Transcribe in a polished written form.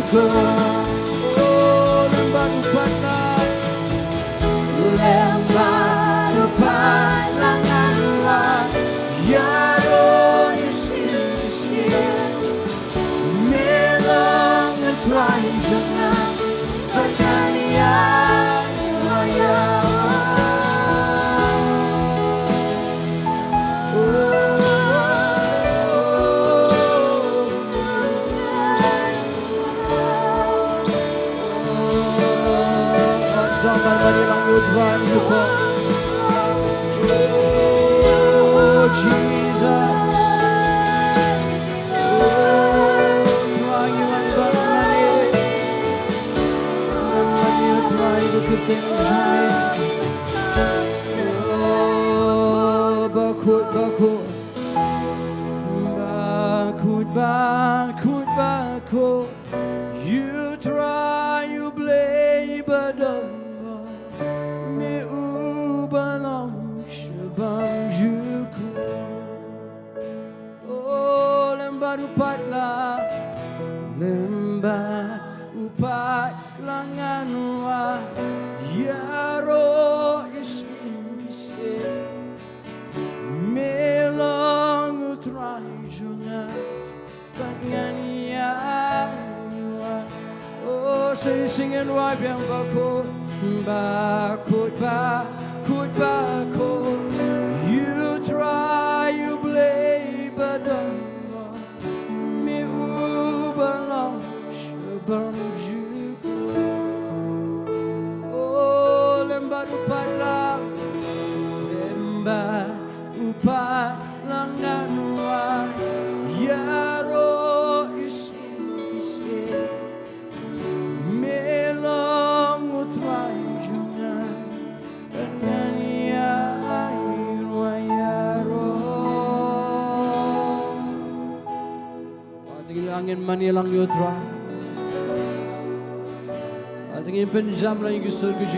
ko lembar upana langan wa yaro isi melang try jangan penganian raya Selamat marilah Tuhan Yuko Oh Jesus Tuhan Yuhan Barmani Barmani Tuhan Yuko ketenjani Oh bakut bakut Bakut bakut bakut You try you play but upatlah lembah upat langan wa yaro isi melong utrai junya penganian wa oh sing wa biang bakut bakut bakut bakut you try you play but Oh lembar upatlah lembar upat langan wa yaro isi melong utrai junya penganian wa yaro Angin manilang yutra Ating penjam lang yung gusto